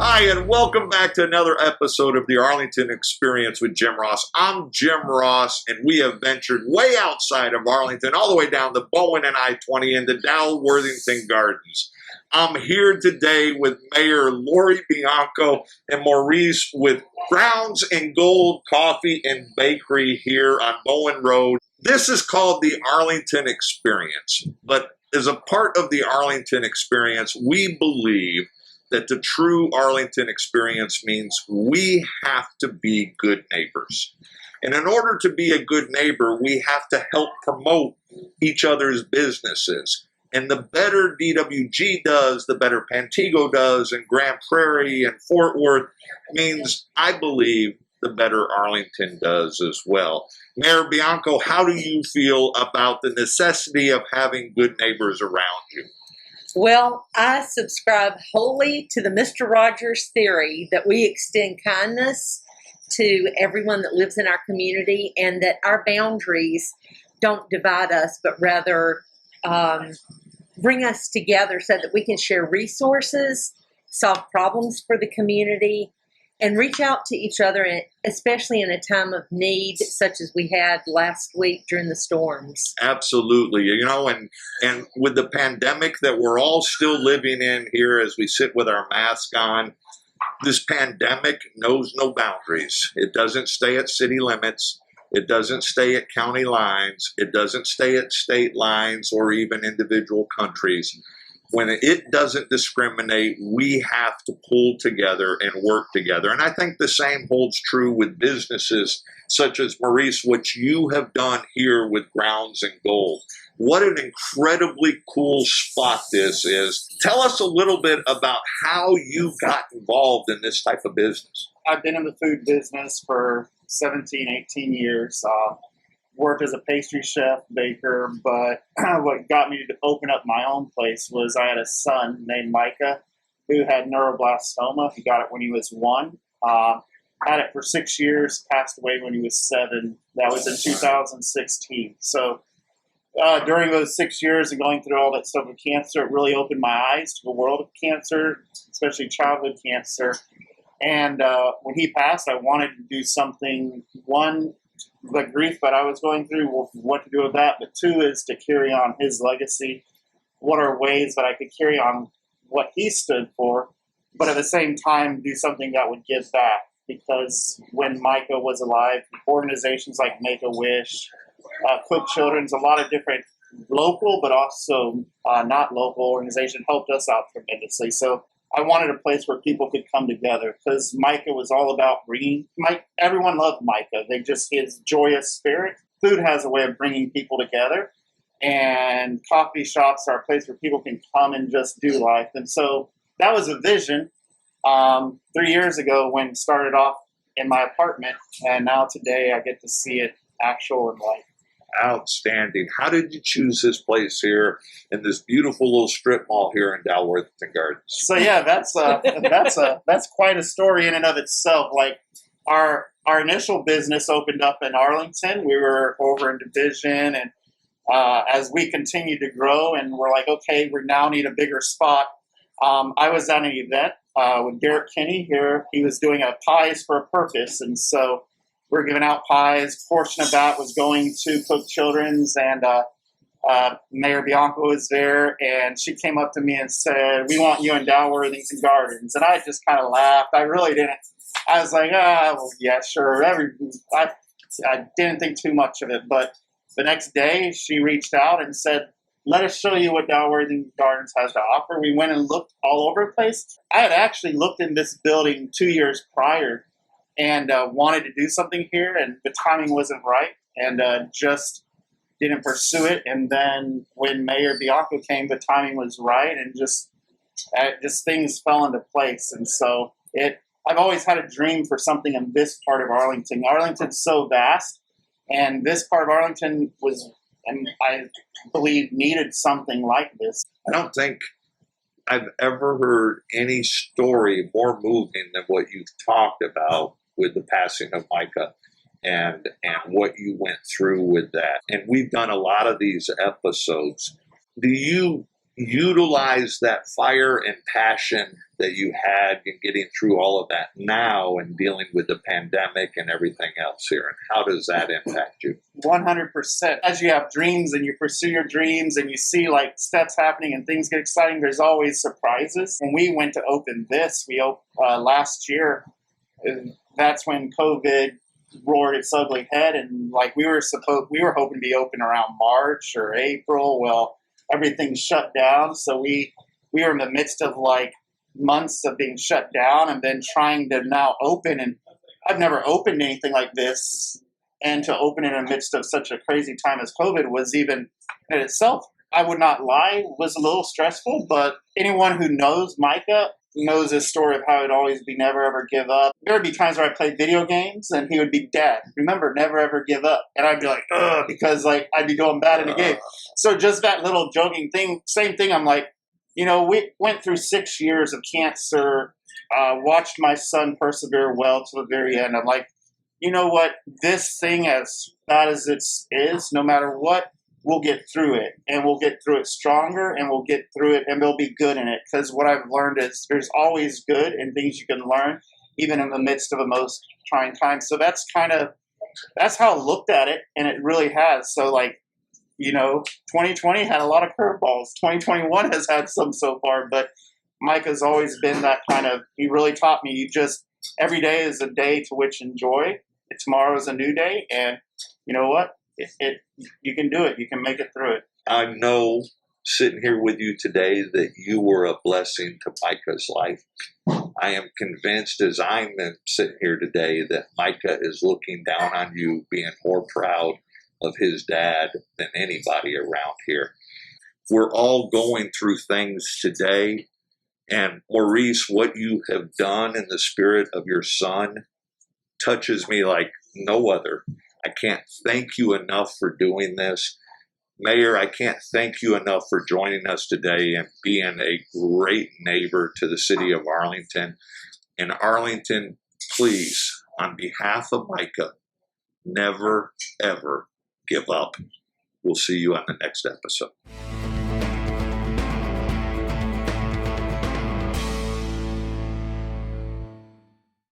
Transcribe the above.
Hi, and welcome back to another episode of the Arlington Experience with Jim Ross. I'm Jim Ross, and we have ventured way outside of Arlington, all the way down to Bowen and I-20 into Dalworthington Gardens. I'm here today with Mayor Laurie Bianco and Maurice with Grounds and Gold Coffee and Bakery here on Bowen Road. This is called the Arlington Experience, but as a part of the Arlington Experience, we believe that the true Arlington Experience means we have to be good neighbors. And in order to be a good neighbor, we have to help promote each other's businesses. And the better DWG does, the better Pantego does, and Grand Prairie and Fort Worth means, I believe, the better Arlington does as well. Mayor Bianco, how do you feel about the necessity of having good neighbors around you? Well, I subscribe wholly to the Mr. Rogers theory that we extend kindness to everyone that lives in our community and that our boundaries don't divide us, but rather bring us together so that we can share resources, solve problems for the community, and reach out to each other, especially in a time of need such as we had last week during the storms. Absolutely. You know, and with the pandemic that we're all still living in here as we sit with our mask on, this pandemic knows no boundaries. It doesn't stay at city limits. It doesn't stay at county lines. It doesn't stay at state lines or even individual countries. When it doesn't discriminate, we have to pull together and work together. And I think the same holds true with businesses such as Maurice, what you have done here with Grounds and Gold. What an incredibly cool spot this is. Tell us a little bit about how you got involved in this type of business. I've been in the food business for 17, 18 years. Worked as a pastry chef, baker, but what got me to open up my own place was I had a son named Micah who had neuroblastoma. He got it when he was 1. Had it for 6 years, passed away when he was 7. That was in 2016. So during those 6 years and going through all that stuff with cancer, it really opened my eyes to the world of cancer, especially childhood cancer. And when he passed, I wanted to do something, one, the grief that I was going through, what to do with that, but 2 is to carry on his legacy. What are ways that I could carry on what he stood for, but at the same time do something that would give back? Because when Micah was alive, organizations like Make-A-Wish, Cook Children's, a lot of different local but also not local organizations helped us out tremendously. So I wanted a place where people could come together because Micah was all about bringing. Everyone loved Micah. His joyous spirit. Food has a way of bringing people together, and coffee shops are a place where people can come and just do life. And so that was a vision 3 years ago when it started off in my apartment, and now today I get to see it actual in life. Outstanding. How did you choose this place here in this beautiful little strip mall here in Dalworthington Gardens? So yeah, that's quite a story in and of itself. Like our initial business opened up in Arlington. We were over in Division, and as we continued to grow, and we're like, okay, we now need a bigger spot. I was at an event with Derek Kinney here. He was doing a Pies for a Purpose, and so we're giving out pies. Portion of that was going to Cook Children's, and Mayor Bianco was there, and she came up to me and said, "We want you in Dalworthington Gardens." And I just kind of laughed. I really didn't. I was like, well, yeah, sure. I didn't think too much of it. But the next day, she reached out and said, "Let us show you what Dalworthington Gardens has to offer." We went and looked all over the place. I had actually looked in this building 2 years prior and wanted to do something here, and the timing wasn't right, and just didn't pursue it. And then when Mayor Bianco came, the timing was right, and just things fell into place. And so I've always had a dream for something in this part of Arlington. Arlington's so vast, and this part of Arlington and I believe needed something like this. I don't think I've ever heard any story more moving than what you've talked about with the passing of Micah and what you went through with that. And we've done a lot of these episodes. Do you utilize that fire and passion that you had in getting through all of that now and dealing with the pandemic and everything else here? And how does that impact you? 100%. As you have dreams and you pursue your dreams and you see like steps happening and things get exciting, there's always surprises. When we went to open this, we opened last year. That's when COVID roared its ugly head, and like we were hoping to be open around March or April. Well, everything shut down, so we were in the midst of like months of being shut down, and then trying to now open. And I've never opened anything like this, and to open in the midst of such a crazy time as COVID was, even in itself, I would not lie, was a little stressful. But anyone who knows Micah knows his story of how he'd always be never ever give up. There would be times where I played video games and he would be, "Dad, remember, never ever give up." And I'd be like, "Ugh," because like I'd be doing bad in the game. So just that little joking thing, same thing. I'm like, we went through 6 years of cancer, watched my son persevere well to the very end. I'm like, you know what, this thing, as bad as it is, no matter what, we'll get through it, and we'll get through it stronger, and we'll get through it, and there'll be good in it. Because what I've learned is there's always good and things you can learn, even in the midst of the most trying times. So that's how I looked at it, and it really has. So 2020 had a lot of curveballs. 2021 has had some so far, but Mike has always been that kind of, he really taught me, every day is a day to which enjoy. Tomorrow is a new day, and you know what? You can do it. You can make it through it. I know, sitting here with you today, that you were a blessing to Micah's life. I am convinced, as I'm sitting here today, that Micah is looking down on you, being more proud of his dad than anybody around here. We're all going through things today, and Maurice, what you have done in the spirit of your son touches me like no other. I can't thank you enough for doing this. Mayor, I can't thank you enough for joining us today and being a great neighbor to the city of Arlington. And Arlington, please, on behalf of Micah, never, ever give up. We'll see you on the next episode.